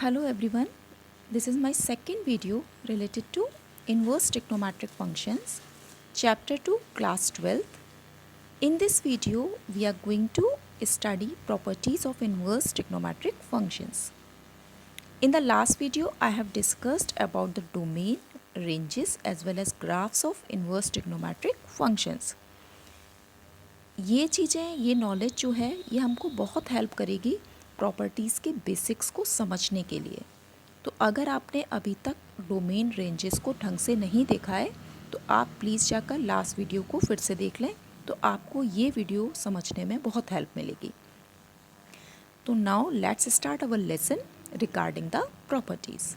Hello everyone, this is my second video related to inverse trigonometric functions, chapter 2, class 12th. In this video, we are going to study properties of inverse trigonometric functions. In the last video, I have discussed about the domain, ranges as well as graphs of inverse trigonometric functions. ये चीज़ें, ये knowledge जो है, ये हमको बहुत help करेगी properties के बेसिक्स को समझने के लिए. तो अगर आपने अभी तक डोमेन रेंजेस को ढंग से नहीं देखा है तो आप प्लीज़ जाकर लास्ट वीडियो को फिर से देख लें, तो आपको ये वीडियो समझने में बहुत हेल्प मिलेगी. तो now let's start our lesson regarding the properties.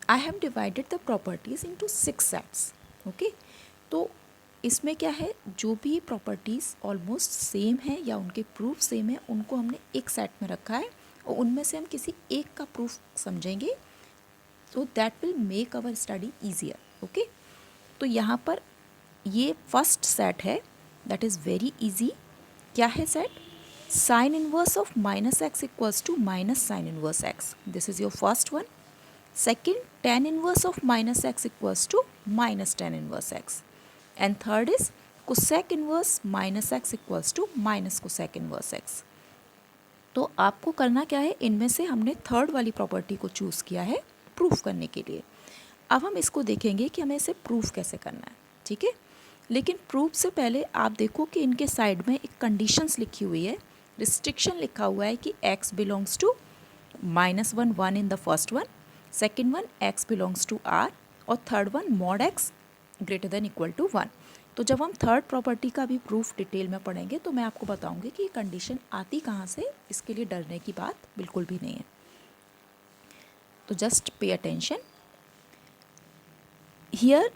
I have divided the properties into 6 sets. Okay, तो इसमें क्या है, जो भी प्रॉपर्टीज़ ऑलमोस्ट सेम है या उनके प्रूफ सेम है उनको हमने एक सेट में रखा है और उनमें से हम किसी एक का प्रूफ समझेंगे, तो that will make our study easier. Okay, तो यहाँ पर ये फर्स्ट सेट है, दैट इज़ वेरी इजी. क्या है set? Sine inverse of minus x equals to minus sine inverse x. This is your first one. Second, tan inverse of minus x equals to minus tan inverse x. And third is cosec inverse minus x equals to minus cosec inverse x. तो आपको करना क्या है, इनमें से हमने third वाली property को चूज़ किया है प्रूफ करने के लिए. अब हम इसको देखेंगे कि हमें इसे प्रूफ कैसे करना है. ठीक है, लेकिन प्रूफ से पहले आप देखो कि इनके साइड में एक कंडीशंस लिखी हुई है, रिस्ट्रिक्शन लिखा हुआ है कि x belongs to -1 1 in the first one, second one x belongs to r और third one mod x greater than equal to 1. तो जब हम थर्ड प्रॉपर्टी का भी प्रूफ डिटेल में पढ़ेंगे तो मैं आपको बताऊंगी कि ये कंडीशन आती कहाँ से. इसके लिए डरने की बात बिल्कुल भी नहीं है. तो just pay attention here.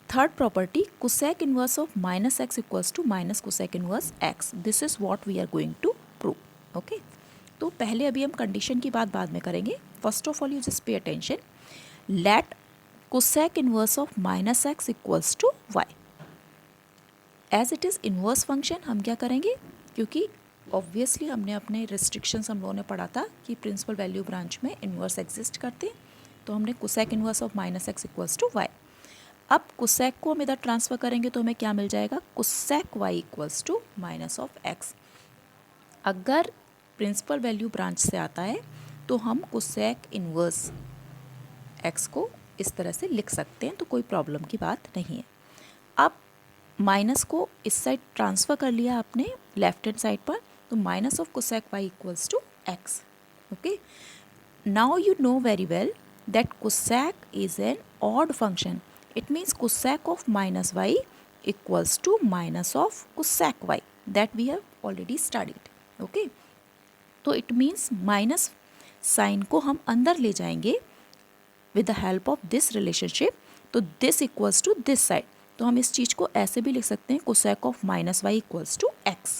Third property, cosec inverse of minus x equals to minus cosec inverse x. This is what we are going to prove. Okay, तो पहले अभी हम कंडीशन की बात बाद में करेंगे. First of all you just pay attention. Let cosec inverse of minus x equals to y. As it is inverse function, हम क्या करेंगे, क्योंकि ऑब्वियसली हमने अपने रिस्ट्रिक्शंस हम लोगों ने पढ़ा था कि प्रिंसिपल वैल्यू ब्रांच में इन्वर्स एग्जिस्ट करते हैं, तो हमने cosec inverse of minus x equals to y. अब cosec को हम इधर ट्रांसफ़र करेंगे तो हमें क्या मिल जाएगा, cosec y equals to minus of x. अगर प्रिंसिपल वैल्यू ब्रांच से आता है तो हम cosec इन्वर्स x को इस तरह से लिख सकते हैं, तो कोई प्रॉब्लम की बात नहीं है. अब माइनस को इस साइड ट्रांसफ़र कर लिया आपने लेफ्ट हैंड साइड पर, तो minus of cosec y equals to x. Okay, now you know very well that cosec is an odd function. It means cosec of minus y equals to minus of cosec y, that we have already studied. Okay, तो it means minus sine को हम अंदर ले जाएंगे with the help of this relationship, तो this equals to this side. तो हम इस चीज़ को ऐसे भी लिख सकते हैं, cosec of minus y equals to x.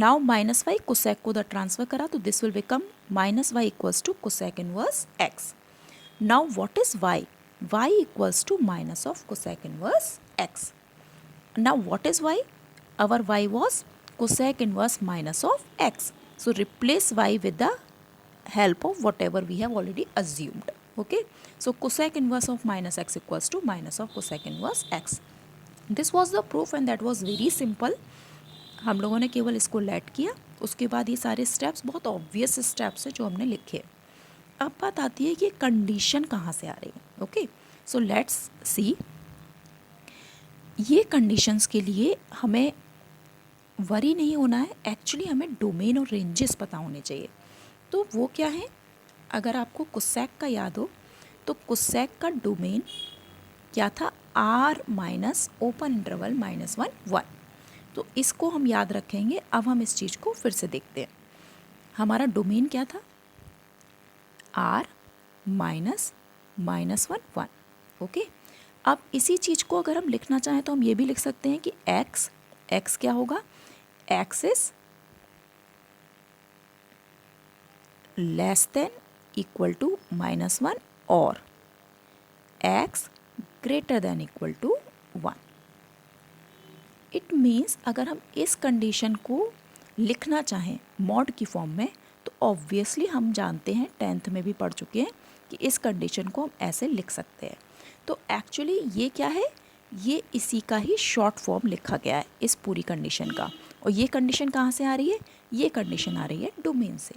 Now minus y cosec को उधर ट्रांसफ़र करा तो this will become minus y equals to cosec inverse x. Now what is y? y equals to minus of cosec inverse x. Now what is y? Our y was cosec inverse minus of x. So replace y with the help of whatever we have already assumed. Okay, so cosec inverse of minus x equals to minus of cosec inverse x. This was the proof and that was very simple. हम लोगों ने केवल इसको late किया, उसके बाद ये सारे स्टेप्स बहुत ऑब्वियस स्टेप्स हैं जो हमने लिखे. अब बात आती है कि कंडीशन कहाँ से आ रही है. Okay, so let's see. ये कंडीशंस के लिए हमें वरी नहीं होना है, एक्चुअली हमें डोमेन और रेंजेस पता होने चाहिए. तो वो क्या है, अगर आपको कोसेक का याद हो तो कोसेक का डोमेन क्या था, r माइनस ओपन इंटरवल -1 1. तो इसको हम याद रखेंगे. अब हम इस चीज़ को फिर से देखते हैं. हमारा डोमेन क्या था, r माइनस -1 1. ओके, अब इसी चीज़ को अगर हम लिखना चाहें तो हम ये भी लिख सकते हैं कि x क्या होगा, x is less than equal to -1 और x greater than equal to 1. It means अगर हम इस कंडीशन को लिखना चाहें मॉड की फॉर्म में, तो ऑब्वियसली हम जानते हैं, 10th में भी पढ़ चुके हैं कि इस कंडीशन को हम ऐसे लिख सकते हैं। तो एक्चुअली ये क्या है, ये इसी का ही शॉर्ट फॉर्म लिखा गया है इस पूरी कंडीशन का। और ये कंडीशन कहाँ से आ रही है, ये कंडीशन आ रही है डोमेन से,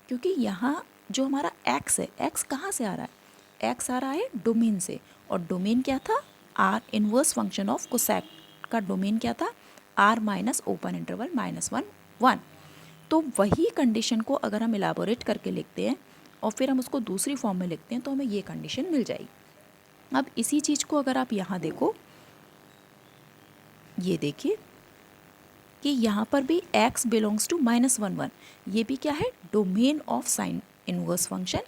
क्योंकि यहाँ जो हमारा x है, x कहाँ से आ रहा है, x आ रहा है डोमेन से। और डोमेन क्या था, r inverse function of cosec का डोमेन क्या था, r माइनस ओपन इंटरवल -1 1। तो वही कंडीशन को अगर हम इलाबोरेट करके लिखते हैं और फिर हम उसको दूसरी फॉर्म में लिखते हैं तो हमें ये कंडीशन मिल जाएगी। अब इसी चीज़ को अगर आप यहाँ देखो, ये देखिए कि यहाँ पर भी x बिलोंग्स टू -1 1, ये भी क्या है, domain of sine inverse function.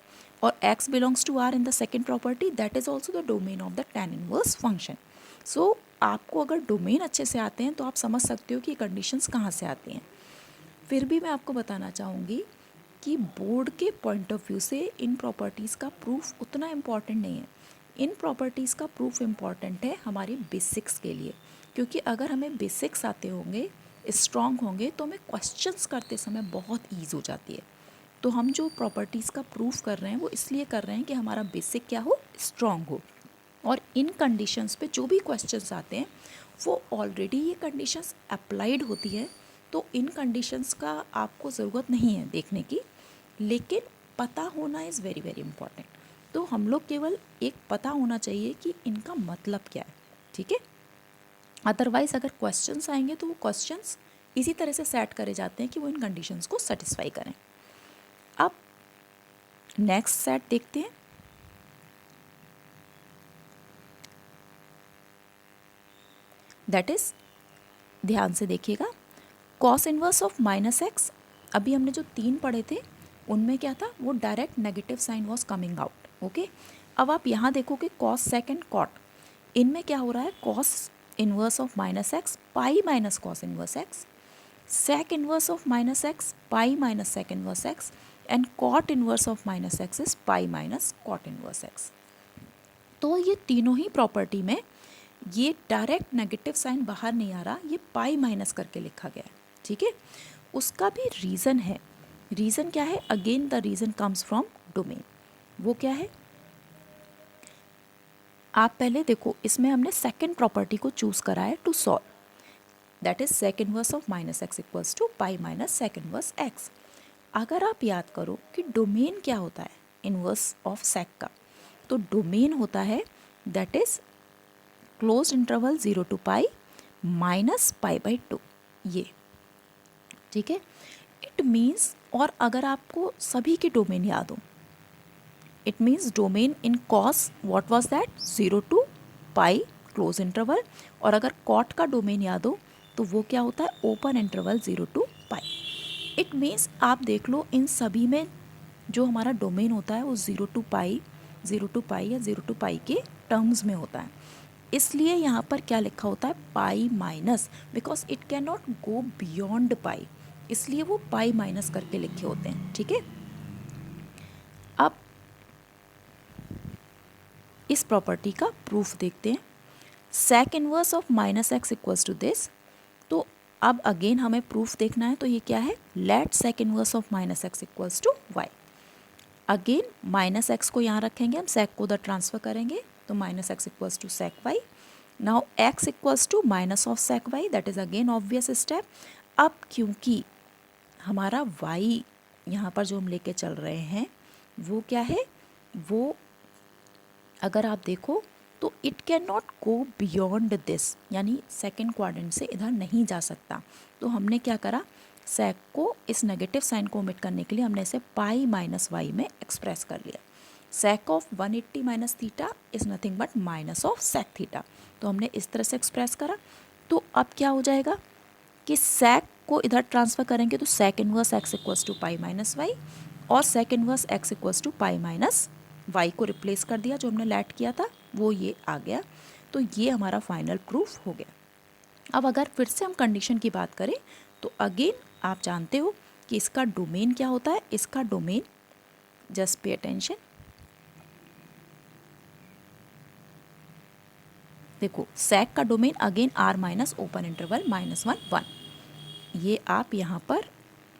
और x belongs to r in the second property, that is also the domain of the tan inverse function. So आपको अगर डोमेन अच्छे से आते हैं तो आप समझ सकते हो कि कंडीशंस कहाँ से आती हैं। फिर भी मैं आपको बताना चाहूँगी कि बोर्ड के पॉइंट ऑफ व्यू से इन प्रॉपर्टीज़ का प्रूफ उतना इम्पॉर्टेंट नहीं है। इन प्रॉपर्टीज़ का प्रूफ इम्पॉर्टेंट है हमारी बेसिक्स के लिए, क्योंकि अगर हमें बेसिक्स आते होंगे, स्ट्रॉन्ग होंगे, तो हमें क्वेश्चंस करते समय बहुत ईज हो जाती है। तो हम जो प्रॉपर्टीज़ का प्रूफ कर रहे हैं वो इसलिए कर रहे हैं कि हमारा बेसिक क्या हो, स्ट्रॉन्ग हो। और इन कंडीशंस पे जो भी क्वेश्चंस आते हैं वो ऑलरेडी ये कंडीशंस अप्लाइड होती है, तो इन कंडीशंस का आपको ज़रूरत नहीं है देखने की, लेकिन पता होना इज़ वेरी वेरी इंपॉर्टेंट। तो हम लोग केवल एक पता होना चाहिए कि इनका मतलब क्या है, ठीक है। अदरवाइज़ अगर क्वेश्चंस आएंगे तो वो क्वेश्चंस इसी तरह से सेट करे जाते हैं कि वो इन कंडीशंस को सेटिस्फाई करें। अब नेक्स्ट सेट देखते हैं। दैट इज़, ध्यान से देखिएगा, कॉस इनवर्स ऑफ -x। अभी हमने जो 3 पढ़े थे उनमें क्या था, वो direct negative sign was coming out, okay. अब आप यहाँ देखोगे कॉस सेक एंड कॉट, इनमें क्या हो रहा है, cos inverse of -x pi minus cos inverse x, sec inverse of -x pi minus sec inverse x, and cot inverse of -x is pi minus cot inverse x। तो ये तीनों ही property में ये डायरेक्ट नेगेटिव साइन बाहर नहीं आ रहा, ये pi minus करके लिखा गया है, ठीक है। उसका भी रीज़न है। रीज़न क्या है, again the reason comes from domain. वो क्या है, आप पहले देखो, इसमें हमने सेकंड प्रॉपर्टी को चूज़ करा है to solve, that is sec inverse of -x equals to pi minus sec inverse x। अगर आप याद करो कि डोमेन क्या होता है इनवर्स ऑफ सेक का, तो डोमेन होता है that is closed interval 0 to pi minus π/2, ये, ठीक है। इट मीन्स, और अगर आपको सभी के डोमेन याद हो, it means domain in cos what was that, 0 to pi close interval. और अगर कॉट का डोमेन याद हो तो वो क्या होता है, open interval 0 to pi. It means आप देख लो, इन सभी में जो हमारा डोमेन होता है वो 0 to पाई या 0 to पाई के टर्म्स में होता है। इसलिए यहाँ पर क्या लिखा होता है, pi minus, because it can not go beyond pi, इसलिए वो पाई माइनस करके लिखे होते हैं, ठीक है। अब इस प्रॉपर्टी का प्रूफ देखते हैं। Sec inverse of -x equals to this. तो अब अगेन हमें प्रूफ देखना है, तो ये क्या है, let sec inverse of -x equals to y। Again -x को यहाँ रखेंगे, हम सेक को उधर ट्रांसफर करेंगे, तो -x equals to sec y। Now x equals to minus of sec y, that is again obvious step. अब क्योंकि हमारा y यहाँ पर जो हम लेके चल रहे हैं वो क्या है, वो अगर आप देखो तो it can not go beyond this, यानी सेकेंड क्वाड्रेंट से इधर नहीं जा सकता। तो हमने क्या करा, सेक को, इस नेगेटिव साइन को ओमिट करने के लिए हमने इसे पाई माइनस वाई में एक्सप्रेस कर लिया। Sec of 180 minus theta is nothing but minus of sec theta, तो हमने इस तरह से एक्सप्रेस करा। तो अब क्या हो जाएगा कि सेक को इधर ट्रांसफर करेंगे तो sec inverse x equals to pi minus y, और sec inverse x equals to pi minus y को रिप्लेस कर दिया, जो हमने लेट किया था वो ये आ गया। तो ये हमारा फाइनल प्रूफ हो गया। अब अगर फिर से हम कंडीशन की बात करें तो अगेन आप जानते हो कि इसका डोमेन क्या होता है, इसका डोमेन, जस्ट पे अटेंशन, देखो सेक का domain again r minus open interval -1 1। ये आप यहाँ पर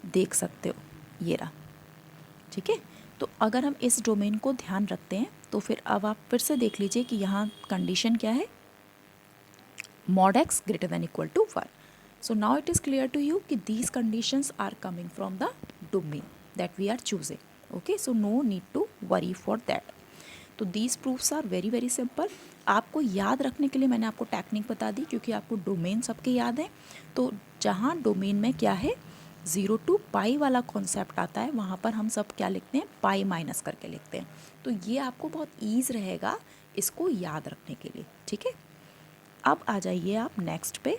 देख सकते हो, ये रहा, ठीक है। तो अगर हम इस डोमेन को ध्यान रखते हैं तो फिर अब आप फिर से देख लीजिए कि यहाँ कंडीशन क्या है, mod x greater than equal to 1. So now it is clear to you कि these conditions are coming from the domain that we are choosing. Okay, so no need to worry for that. तो these proofs are very very simple. आपको याद रखने के लिए मैंने आपको technique बता दी, क्योंकि आपको डोमेन सबके याद है। तो जहाँ डोमेन में क्या है 0 to पाई वाला कॉन्सेप्ट आता है, वहाँ पर हम सब क्या लिखते हैं, पाई माइनस करके लिखते हैं। तो ये आपको बहुत ईज रहेगा इसको याद रखने के लिए, ठीक है। अब आ जाइए आप नेक्स्ट पे।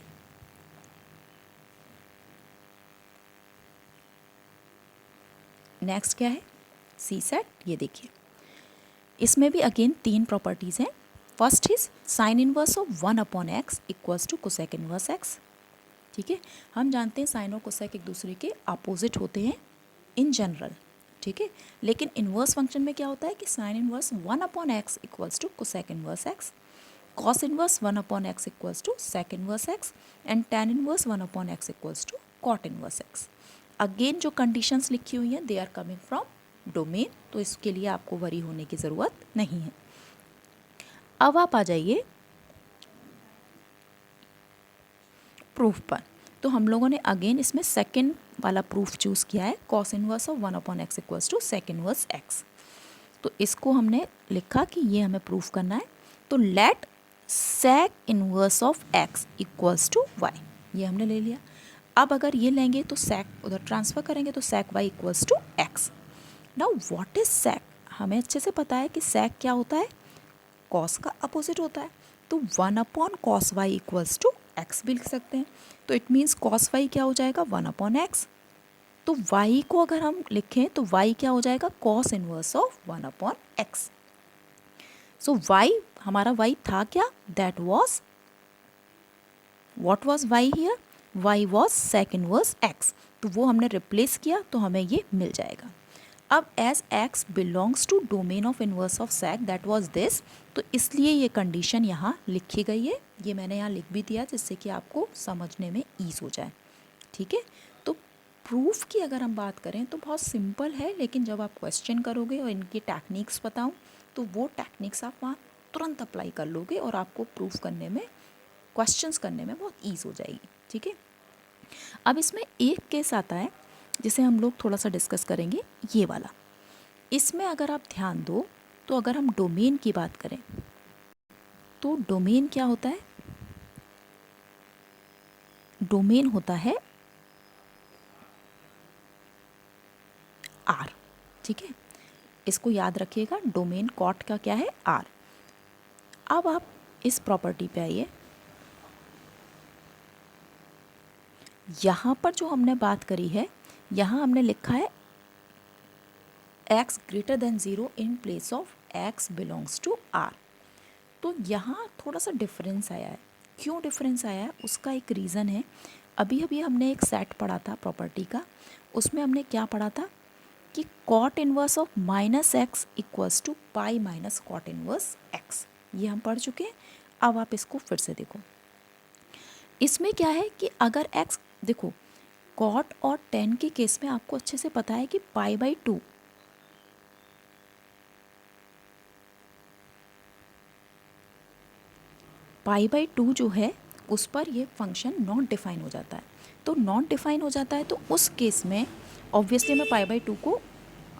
नेक्स्ट क्या है, सी सेट। ये देखिए इसमें भी अगेन 3 प्रॉपर्टीज़ हैं। First is sine inverse of 1 upon x equals to cosec inverse x, ठीक है। हम जानते हैं साइन और कोसेक एक दूसरे के अपोजिट होते हैं इन जनरल, ठीक है। लेकिन इनवर्स फंक्शन में क्या होता है कि sine inverse 1 upon x equals to cosec inverse x, cos inverse 1 upon x equals to sec inverse x and tan inverse 1 upon x equals to cot inverse x. Again जो conditions लिखी हुई हैं they are coming from domain, तो इसके लिए आपको worry होने की ज़रूरत नहीं है। अब आप आ जाइए प्रूफ पर। तो हम लोगों ने अगेन इसमें सेकेंड वाला प्रूफ चूज़ किया है, cos inverse of 1 upon x equals to sec inverse x. तो इसको हमने लिखा कि ये हमें प्रूफ करना है। तो let sec inverse of x equals to y, ये हमने ले लिया। अब अगर ये लेंगे तो sec उधर ट्रांसफ़र करेंगे तो sec y equals to x. Now what is sec, हमें अच्छे से पता है कि sec क्या होता है, cos का अपोजिट होता है। तो 1 upon cos y equals to x भी लिख सकते हैं। तो इट मीन्स cos y क्या हो जाएगा 1 अपॉन एक्स। तो y को अगर हम लिखें तो y क्या हो जाएगा cos inverse of 1 upon x. So y हमारा y था क्या, that was, what was y here, y was sec inverse x। तो वो हमने रिप्लेस किया तो हमें ये मिल जाएगा। अब as x belongs to domain of inverse of sec that was this, तो इसलिए ये कंडीशन यहाँ लिखी गई है। ये मैंने यहाँ लिख भी दिया जिससे कि आपको समझने में ईज हो जाए, ठीक है। तो प्रूफ की अगर हम बात करें तो बहुत सिंपल है, लेकिन जब आप क्वेश्चन करोगे और इनकी टेक्निक्स बताऊं तो वो टेक्निक्स आप वहाँ तुरंत अप्लाई कर लोगे और आपको प्रूफ करने में, क्वेश्चंस करने में बहुत ईज हो जाएगी, ठीक है। अब इसमें एक केस आता है जिसे हम लोग थोड़ा सा डिस्कस करेंगे, ये वाला। इसमें अगर आप ध्यान दो तो अगर हम डोमेन की बात करें तो डोमेन क्या होता है, डोमेन होता है आर, ठीक है। इसको याद रखिएगा, डोमेन कॉट का क्या है आर। अब आप इस प्रॉपर्टी पे आइए, यहाँ पर जो हमने बात करी है, यहाँ हमने लिखा है x greater than 0 in place of x belongs to r। तो यहाँ थोड़ा सा डिफरेंस आया है। क्यों डिफरेंस आया है उसका एक रीज़न है। अभी अभी हमने एक सेट पढ़ा था प्रॉपर्टी का, उसमें हमने क्या पढ़ा था कि cot inverse of minus x equals to pi minus cot inverse x, ये हम पढ़ चुके हैं। अब आप इसको फिर से देखो, इसमें क्या है कि अगर x, देखो कॉट और टेन के केस में आपको अच्छे से पता है कि पाई बाई 2, पाई बाई 2 जो है उस पर ये फंक्शन नॉट डिफाइन हो जाता है। तो नॉट डिफाइन हो जाता है तो उस केस में ऑब्वियसली हमें पाई बाई 2 को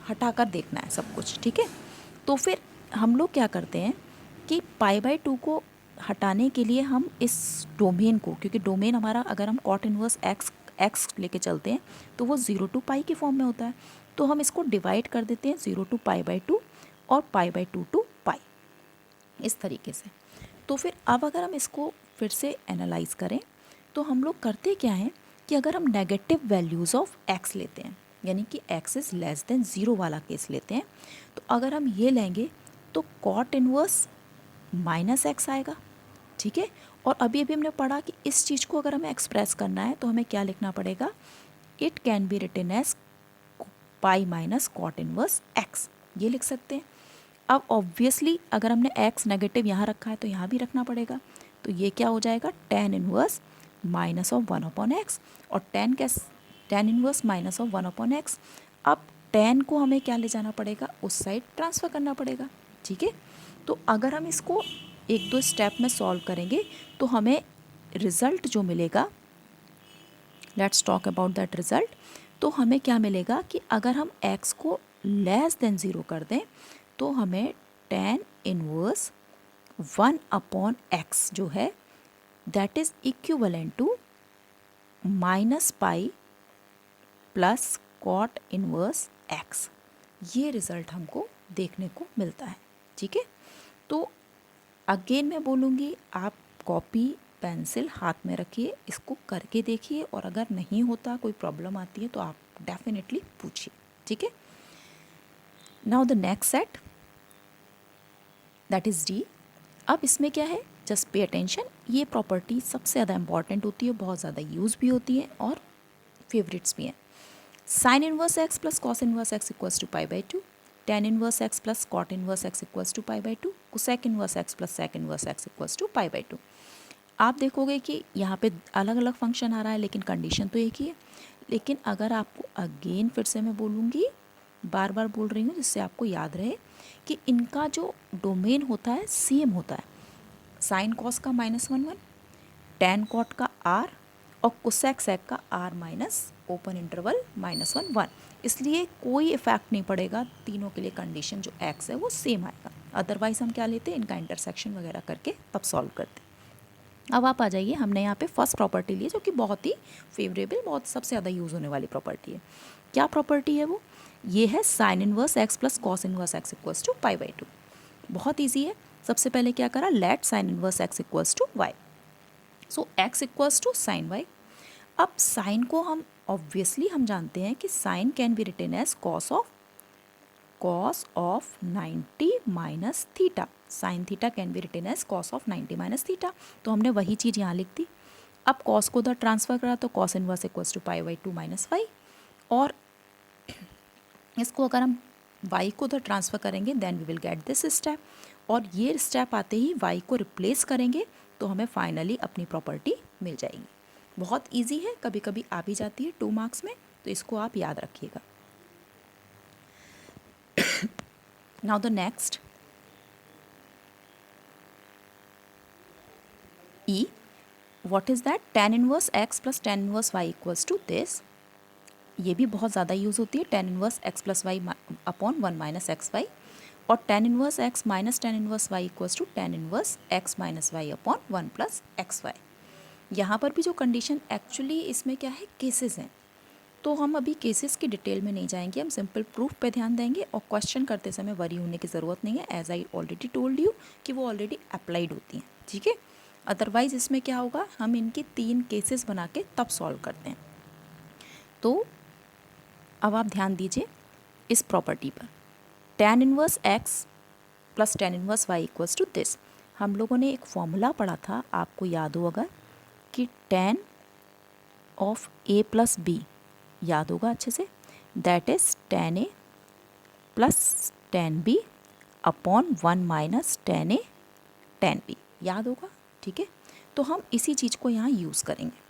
हटाकर देखना है सब कुछ, ठीक है। तो फिर हम लोग क्या करते हैं कि पाई बाई 2 को हटाने के लिए हम इस डोमेन को, क्योंकि डोमेन हमारा अगर हम कॉट इनवर्स एक्स लेके चलते हैं तो वो 0 टू पाई के फॉर्म में होता है, तो हम इसको डिवाइड कर देते हैं 0 टू पाई बाई 2 और पाई बाई 2 टू पाई, इस तरीके से। तो फिर अब अगर हम इसको फिर से एनालाइज करें तो हम लोग करते क्या हैं कि अगर हम नेगेटिव वैल्यूज़ ऑफ एक्स लेते हैं, यानी कि एक्स इज़ लेस देन 0 वाला केस लेते हैं, तो अगर हम ये लेंगे तो कॉट इनवर्स माइनस एक्स आएगा, ठीक है। और अभी अभी हमने पढ़ा कि इस चीज़ को अगर हमें एक्सप्रेस करना है तो हमें क्या लिखना पड़ेगा, it can be written as pi minus cot inverse x, ये लिख सकते हैं। अब ऑब्वियसली अगर हमने x नेगेटिव यहाँ रखा है तो यहाँ भी रखना पड़ेगा, तो ये क्या हो जाएगा tan inverse minus of 1/x और tan inverse minus of 1/x। अब tan को हमें क्या ले जाना पड़ेगा, उस साइड ट्रांसफ़र करना पड़ेगा, ठीक है। तो अगर हम इसको एक दो स्टेप में सॉल्व करेंगे तो हमें रिज़ल्ट जो मिलेगा, let's talk about that result. तो हमें क्या मिलेगा कि अगर हम x को लेस देन 0 कर दें तो हमें tan इनवर्स 1/x जो है that is equivalent to -pi plus cot inverse x। ये रिज़ल्ट हमको देखने को मिलता है, ठीक है। तो अगेन मैं बोलूँगी, आप कॉपी पेंसिल हाथ में रखिए, इसको करके देखिए, और अगर नहीं होता, कोई प्रॉब्लम आती है तो आप डेफिनेटली पूछिए, ठीक है। Now the next set that is D. अब इसमें क्या है, जस्ट पे अटेंशन, ये प्रॉपर्टी सबसे ज़्यादा इंपॉर्टेंट होती है, बहुत ज़्यादा यूज़ भी होती है और फेवरेट्स भी हैं। Sine inverse x plus cos inverse x equals to π/2, tan inverse x plus cot inverse x equals to π/2, cosec inverse x plus sec inverse x equals to π/2। आप देखोगे कि यहाँ पे अलग अलग फंक्शन आ रहा है लेकिन कंडीशन तो एक ही है। लेकिन अगर आपको अगेन फिर से मैं बोलूँगी, बार बार बोल रही हूँ जिससे आपको याद रहे कि इनका जो डोमेन होता है सेम होता है। साइन कॉस का -1/1, टैन कॉट का r और कोसेक सेक का r माइनस ओपन इंटरवल -1/1। इसलिए कोई इफेक्ट नहीं पड़ेगा, तीनों के लिए कंडीशन जो x है वो सेम आएगा। अदरवाइज हम क्या लेते हैं, इनका इंटरसेक्शन वगैरह करके तब सॉल्व करते हैं। अब आप आ जाइए, हमने यहाँ पे फर्स्ट प्रॉपर्टी ली जो कि बहुत ही फेवरेबल, बहुत सबसे ज़्यादा यूज़ होने वाली प्रॉपर्टी है। क्या प्रॉपर्टी है वो, ये है sine inverse x plus cos inverse x equals to π/2। बहुत ईजी है। सबसे पहले क्या करा, let sine inverse x equals to y, so x equals to sine y. अब साइन को हम ऑब्वियसली हम जानते हैं कि sine can be written as cos of 90 minus theta. Sine theta can be written as cos of 90 minus theta. तो हमने वही चीज़ यहाँ लिख दी। अब कॉस को उधर ट्रांसफ़र करा तो cos inverse equals to π/2 minus y, और इसको अगर हम y को उधर ट्रांसफ़र करेंगे then we will get this step, और ये स्टेप आते ही y को रिप्लेस करेंगे तो हमें फाइनली अपनी प्रॉपर्टी मिल जाएगी। बहुत इजी है, कभी कभी आ भी जाती है 2 मार्क्स में, तो इसको आप याद रखिएगा। Now the next E, what is that, tan inverse x plus tan inverse y equals to this. ये भी बहुत ज़्यादा यूज़ होती है, tan inverse x plus y upon 1 minus x y, और tan inverse x minus tan inverse y equals to tan inverse x minus y upon 1 plus x y. यहाँ पर भी जो कंडीशन, एक्चुअली इसमें क्या है, केसेस हैं, तो हम अभी केसेस की डिटेल में नहीं जाएंगे, हम सिंपल प्रूफ पे ध्यान देंगे, और क्वेश्चन करते समय वरी होने की ज़रूरत नहीं है, as I already told you कि वो ऑलरेडी अप्लाइड होती हैं, ठीक है। अदरवाइज़ इसमें क्या होगा, हम इनकी 3 केसेस बना के तब सॉल्व करते हैं। तो अब आप ध्यान दीजिए इस प्रॉपर्टी पर, tan inverse x plus tan inverse y equals to this. हम लोगों ने एक फॉर्मूला पढ़ा था, आपको याद हो अगर, कि tan of a plus b, याद होगा अच्छे से, that is tan a plus tan b upon 1 minus tan a tan b, याद होगा, ठीक है। तो हम इसी चीज़ को यहाँ यूज़ करेंगे।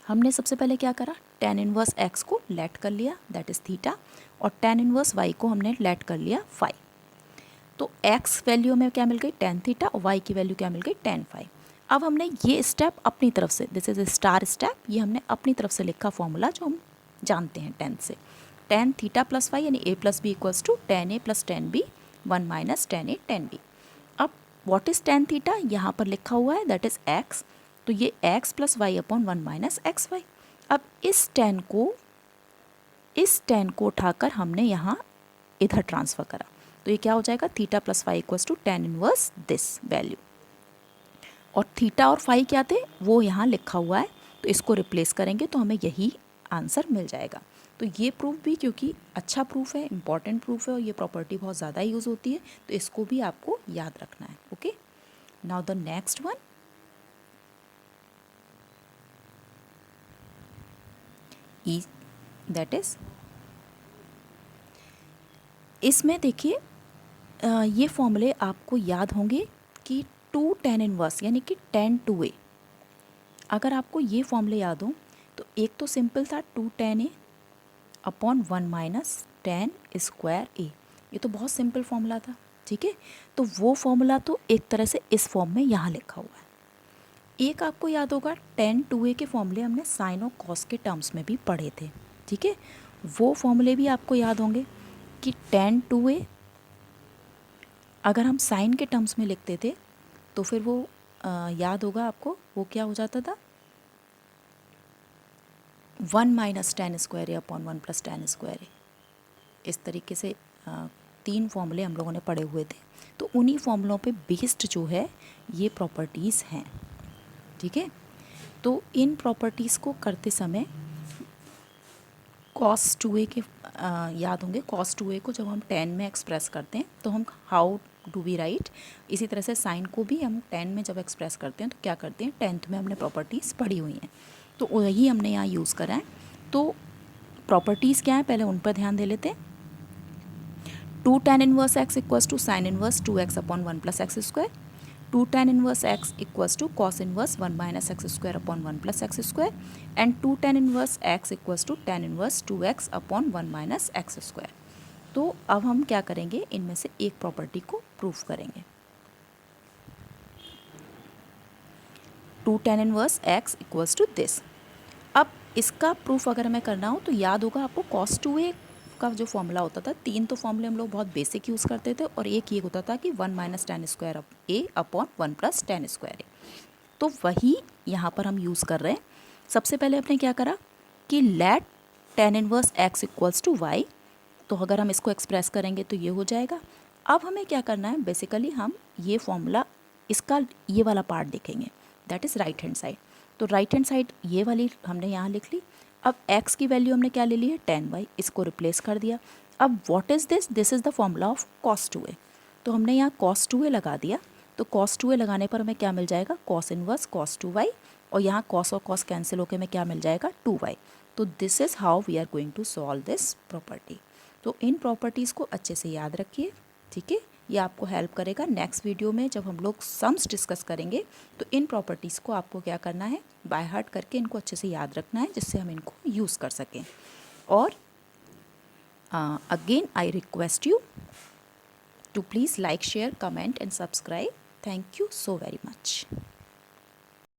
हमने सबसे पहले क्या करा, tan इनवर्स x को लेट कर लिया दैट इज़ थीटा, और tan इनवर्स y को हमने लेट कर लिया फाई। तो x वैल्यू में क्या मिल गई, tan थीटा, और y की वैल्यू क्या मिल गई, tan फाई। अब हमने ये स्टेप अपनी तरफ से, this is a star step, ये हमने अपनी तरफ से लिखा फॉर्मूला जो हम जानते हैं 10 से, tan थीटा प्लस फाई यानी a plus b equals to tan a plus tan b 1 minus tan a tan b। अब व्हाट इज़ tan थीटा, यहाँ पर लिखा हुआ है दैट इज़ x, तो ये x plus y upon 1 minus x y. अब इस tan को उठाकर हमने यहाँ इधर ट्रांसफ़र करा, तो ये क्या हो जाएगा, theta plus phi equals to tan inverse this value, और थीटा और फाई क्या थे वो यहाँ लिखा हुआ है, तो इसको रिप्लेस करेंगे तो हमें यही आंसर मिल जाएगा। तो ये प्रूफ भी क्योंकि अच्छा प्रूफ है, इंपॉर्टेंट प्रूफ है, और ये प्रॉपर्टी बहुत ज़्यादा यूज़ होती है, तो इसको भी आपको याद रखना है। Okay, now the next one, E that is, इसमें देखिए ये फॉर्मूले आपको याद होंगे कि 2 tan इनवर्स यानी कि tan 2a, अगर आपको ये फॉर्मूले याद हो तो एक तो सिंपल था 2tan a upon 1 minus tan square a, ये तो बहुत सिंपल फॉर्मूला था, ठीक है। तो वो फॉर्मूला तो एक तरह से इस फॉर्म में यहाँ लिखा हुआ है। एक आपको याद होगा tan 2a के फॉर्मूले हमने साइन और कॉस के टर्म्स में भी पढ़े थे, ठीक है। वो फॉर्मूले भी आपको याद होंगे कि tan 2a अगर हम साइन के टर्म्स में लिखते थे तो फिर वो याद होगा आपको, वो क्या हो जाता था, 1 माइनस tan स्क्वायर ए अपॉन 1 प्लस tan स्क्वायर ए। इस तरीके से 3 फॉर्मूले हम लोगों ने पढ़े हुए थे। तो उन्हीं फॉर्मूलों पे बेस्ड जो है ये प्रॉपर्टीज़ हैं, ठीक है। तो इन प्रॉपर्टीज़ को करते समय cos 2a के याद होंगे, cos 2a को जब हम tan में एक्सप्रेस करते हैं तो हम हाउ डू वी राइट, इसी तरह से साइन को भी हम tan में जब एक्सप्रेस करते हैं तो क्या करते हैं, 10th में हमने प्रॉपर्टीज़ पढ़ी हुई हैं तो वही हमने यहाँ यूज़ करा है। तो प्रॉपर्टीज़ क्या है पहले उन पर ध्यान दे लेते हैं। 2 tan inverse x equals to sine inverse 2x upon 1 plus x square, 2 tan inverse x equals to cos inverse 1 minus x square upon 1 plus x square and 2 tan inverse x equals to tan inverse 2x upon 1 minus x square. तो अब हम क्या करेंगे, इनमें से एक property को proof करेंगे। 2 tan inverse x equals to this. अब इसका प्रूफ अगर हमें करना हो तो याद होगा आपको cos 2a का जो फॉर्मूला होता था, 3 तो फॉर्मूले हम लोग बहुत बेसिक यूज़ करते थे और एक ये होता था कि 1 minus tan square a upon 1 plus tan square a। तो वही यहाँ पर हम यूज़ कर रहे हैं। सबसे पहले आपने क्या करा कि let tan inverse x equals to y, तो अगर हम इसको एक्सप्रेस करेंगे तो ये हो जाएगा। अब हमें क्या करना है, बेसिकली हम ये फॉर्मूला इसका ये वाला पार्ट देखेंगे, that is right hand side. तो राइट हैंड साइड ये वाली हमने यहाँ लिख ली। अब x की वैल्यू हमने क्या ले ली है, tan y, इसको रिप्लेस कर दिया। अब what is this, this is the formula of cos 2a। तो हमने यहाँ cos 2a लगा दिया, तो cos 2a लगाने पर हमें क्या मिल जाएगा, cos इनवर्स cos 2y, और यहाँ cos और cos कैंसिल होकर हमें क्या मिल जाएगा, 2y। तो this is how we are going to solve this property. तो इन प्रॉपर्टीज़ को अच्छे से याद रखिए, ठीक है। ये आपको हेल्प करेगा नेक्स्ट वीडियो में जब हम लोग सम्स डिस्कस करेंगे तो इन प्रॉपर्टीज़ को आपको क्या करना है, बाय हार्ट करके इनको अच्छे से याद रखना है जिससे हम इनको यूज़ कर सकें। और again I request you to please like, share, comment and subscribe. Thank you so very much.